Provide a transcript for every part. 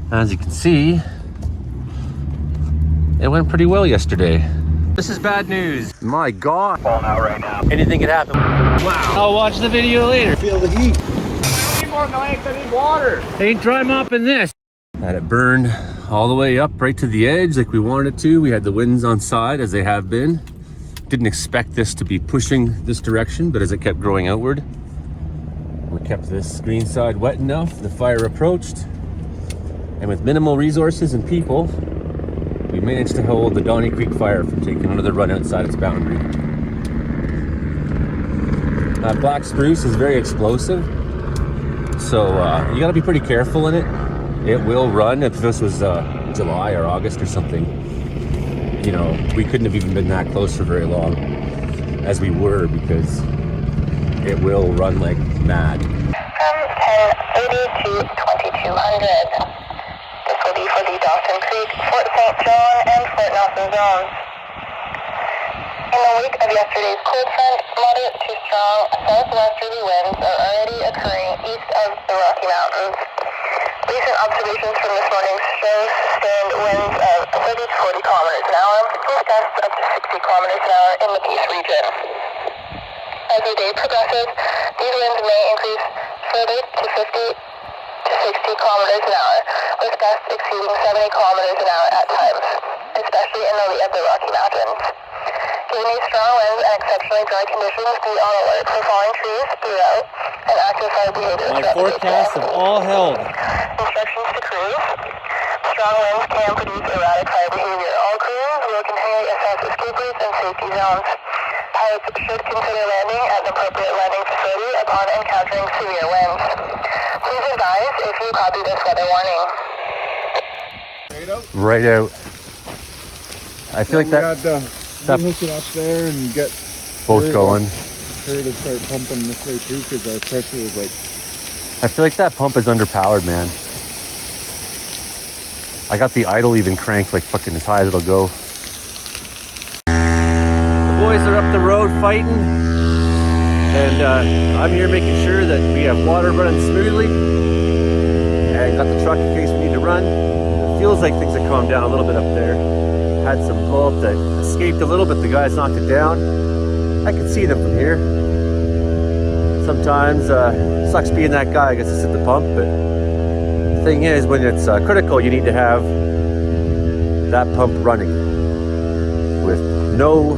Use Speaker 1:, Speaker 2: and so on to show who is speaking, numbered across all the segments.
Speaker 1: As you can see, it went pretty well yesterday. This is bad news. My God.
Speaker 2: Falling out right now.
Speaker 1: Anything could happen. Wow. I'll watch the video later.
Speaker 2: Feel the heat. I need more legs, I need water.
Speaker 1: Ain't dry mopping this. Had it burned all the way up right to the edge like we wanted it to. We had the winds on side as they have been. Didn't expect this to be pushing this direction, but as it kept growing outward, we kept this green side wet enough. The fire approached, and with minimal resources and people, we managed to hold the Donnie Creek fire from taking another run outside its boundary. Black spruce is very explosive, so you gotta be pretty careful in it. It will run. If this was July or August or something, you know, we couldn't have even been that close for very long as we were, because it will run like mad.
Speaker 3: From 1080 to 2200. This will be for the Dawson Creek, Fort St. John, and Fort Nelson zones. In the wake of yesterday's cold front, moderate to strong southwesterly winds are already occurring east of the Rocky Mountains. Recent observations from this morning show sustained winds of 30 to 40 kilometers an hour, with gusts up to 60 kilometers an hour in the Peace region. As the day progresses, these winds may increase further to 50 to 60 kilometers an hour, with gusts exceeding 70 kilometers an hour at times, especially in the lee of the Rocky Mountains. Given these strong winds and exceptionally dry conditions, be on alert for falling trees throughout and active fire behavior.
Speaker 1: My forecasts have all held.
Speaker 3: Instructions to crews. Strong winds can produce erratic fire behavior. All crews will continually assess escape routes and safety zones. Pilots should consider landing at an appropriate landing facility upon encountering severe winds. Please advise if you copy this weather warning.
Speaker 1: Right out. I feel like that
Speaker 2: Hook it up there and get
Speaker 1: both going.
Speaker 2: her to start pumping this way too, because our pressure is like.
Speaker 1: I feel like that pump is underpowered, man. I got the idle even cranked like fucking as high as it'll go. The boys are up the road fighting, and I'm here making sure that we have water running smoothly, and got the truck in case we need to run. It feels like things have calmed down a little bit up there. Had some blow up that escaped a little, but the guys knocked it down. I can see them from here. Sometimes sucks being that guy, I guess, to sit the pump, but the thing is, when it's critical, you need to have that pump running with no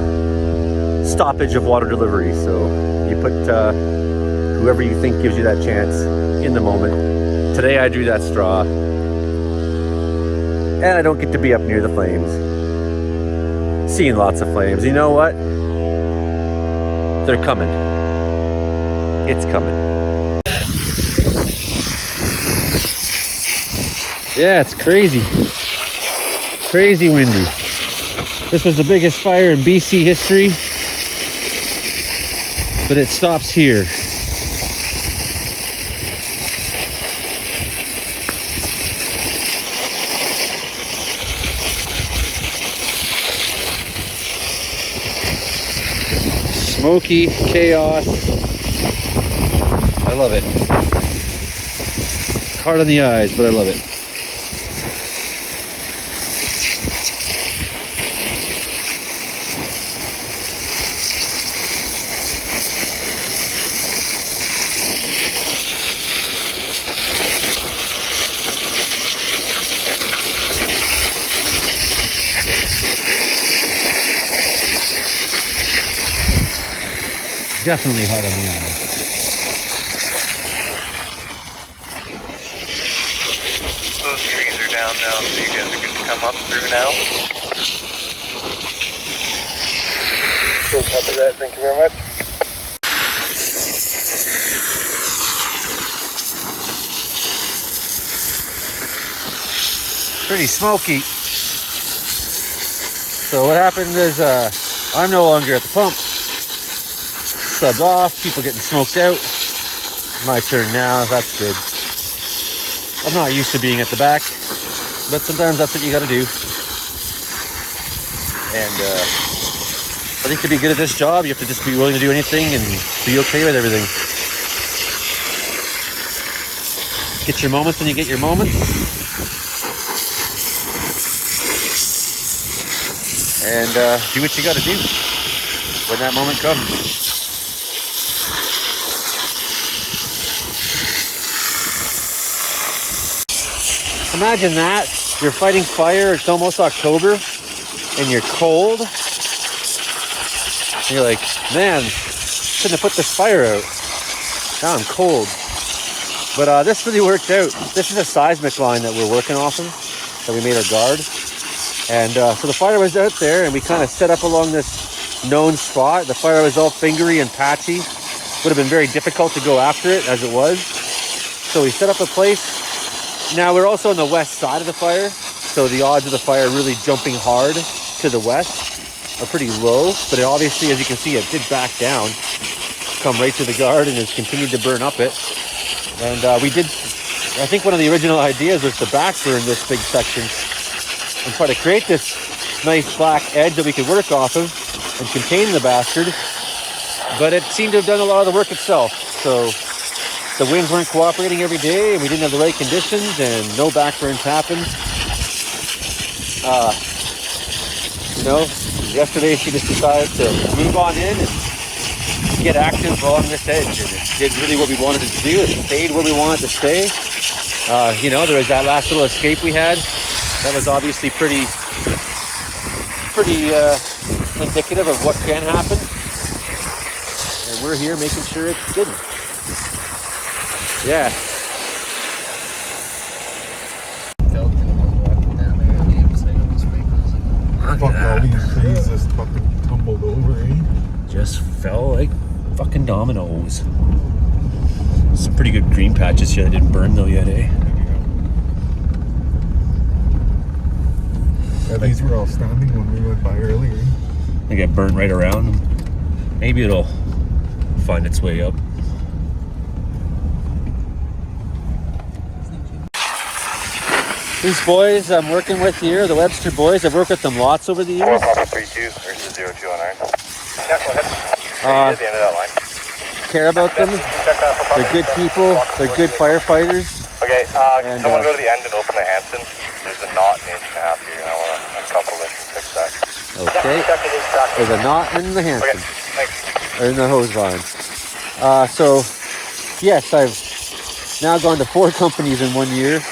Speaker 1: stoppage of water delivery. So you put whoever you think gives you that chance in the moment. Today I drew that straw, and I don't get to be up near the flames. Seeing lots of flames. You know what? They're coming. It's coming. Yeah, it's crazy. Crazy windy. This was the biggest fire in BC history, but it stops here. Smoky chaos. I love it. Hard on the eyes, but I love it. Definitely hard on the eyes.
Speaker 4: Those trees are down now, so you guys are good to come up through now.
Speaker 2: Cool, copy that. Thank you very much.
Speaker 1: Pretty smoky. So what happened is I'm no longer at the pump. Subbed off, people getting smoked out. My turn now, that's good. I'm not used to being at the back, but sometimes that's what you gotta do. And I think to be good at this job, you have to just be willing to do anything and be okay with everything. Get your moments when you get your moments. and do what you got to do when that moment comes. Imagine that. You're fighting fire. It's almost October, and you're cold. And you're like, man, shouldn't have put this fire out. Now I'm cold. But this really worked out. This is a seismic line that we're working off of, that we made our guard. And so the fire was out there, and we kind of set up along this known spot. The fire was all fingery and patchy. Would have been very difficult to go after it as it was. So we set up a place. Now we're also on the west side of the fire, so the odds of the fire really jumping hard to the west are pretty low. But it obviously, as you can see, it did back down, come right to the guard, and has continued to burn up it. And we did, I think one of the original ideas was to backburn this big section and try to create this nice black edge that we could work off of and contain the bastard. But it seemed to have done a lot of the work itself. So the winds weren't cooperating every day, and we didn't have the right conditions, and no backburns happened. You know, yesterday she just decided to move on in and get active along this edge, and it did really what we wanted it to do. It stayed where we wanted to stay. You know, there was that last little escape we had. That was obviously pretty indicative of what can happen. And we're here making sure it didn't. Yeah.
Speaker 2: Fuck, all these trees just fucking tumbled over, eh?
Speaker 1: Just fell like fucking dominoes. Some pretty good green patches here that didn't burn though yet, eh?
Speaker 2: Yeah, these were all standing when we went by earlier.
Speaker 1: They get burnt right around them. Maybe it'll find its way up. These boys I'm working with here, the Webster boys, I've worked with them lots over the years.
Speaker 4: 432 versus 02 on iron. Yeah, go ahead. At the end of that line.
Speaker 1: Care about them. They're good people. They're good firefighters.
Speaker 4: Okay, can someone go to the end and open the Hanson? There's a knot an inch and a half here, and I want to uncouple this and fix that.
Speaker 1: Okay. There's a knot in the Hanson.
Speaker 4: Okay, thanks.
Speaker 1: Or in the hose line. So, yes, I've now gone to 4 companies in 1 year.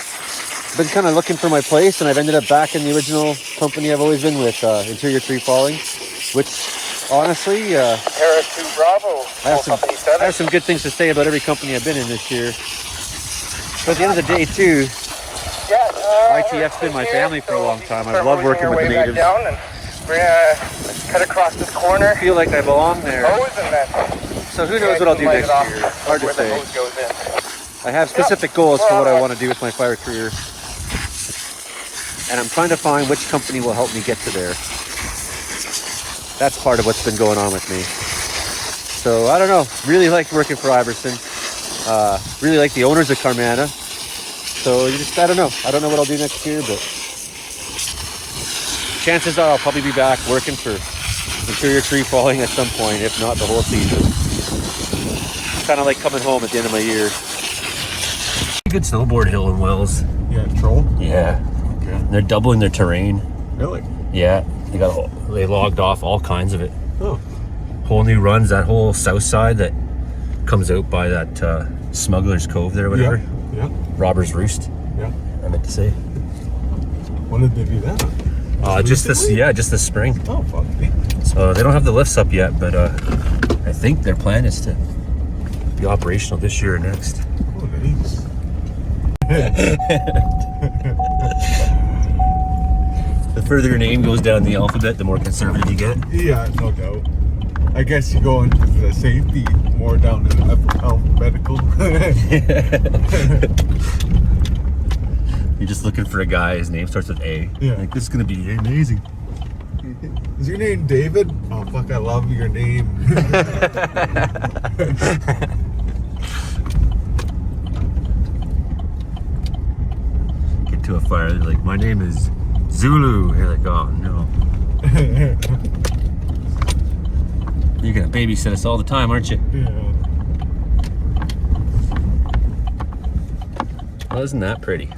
Speaker 1: Been kind of looking for my place, and I've ended up back in the original company I've always been with, Interior Tree Falling, which honestly,
Speaker 4: Paris 2 Bravo,
Speaker 1: I have some good things to say about every company I've been in this year. But at the end of the day, too, ITF's been my family for a long time. I've loved working with the natives.
Speaker 4: Down and we're gonna cut across this corner.
Speaker 1: I feel like I belong there.
Speaker 4: Hose,
Speaker 1: So who knows what I'll do next year? Hard to say. I have specific goals for what I want to do with my fire career. And I'm trying to find which company will help me get to there. That's part of what's been going on with me. So I don't know. Really like working for Iverson. Really like the owners of Carmana. So just, I don't know. I don't know what I'll do next year, but chances are I'll probably be back working for Interior Tree Falling at some point, if not the whole season. Kind of like coming home at the end of my year. Good snowboard hill in Wells.
Speaker 2: Yeah, Troll?
Speaker 1: Yeah.
Speaker 2: Okay.
Speaker 1: They're doubling their terrain.
Speaker 2: Really?
Speaker 1: Yeah. They logged off all kinds of it.
Speaker 2: Oh.
Speaker 1: Whole new runs, that whole south side that comes out by that Smuggler's Cove there or whatever.
Speaker 2: Yeah.
Speaker 1: Robber's Roost.
Speaker 2: Yeah.
Speaker 1: I meant to say.
Speaker 2: When did they do that?
Speaker 1: Just this spring.
Speaker 2: Oh, fuck.
Speaker 1: So they don't have the lifts up yet, but I think their plan is to be operational this year or next.
Speaker 2: Oh, nice.
Speaker 1: The further your name goes down the alphabet, the more conservative you get.
Speaker 2: Yeah, no doubt. I guess you go into the safety more down in the alphabetical.
Speaker 1: You're just looking for a guy, his name starts with A.
Speaker 2: Yeah.
Speaker 1: Like, this is going to be amazing.
Speaker 2: Is your name David? Oh, fuck, I love your name.
Speaker 1: Get to a fire, they're like, my name is Zulu. You're like, oh no. You're gonna babysit us all the time, aren't you?
Speaker 2: Yeah.
Speaker 1: Well, isn't that pretty?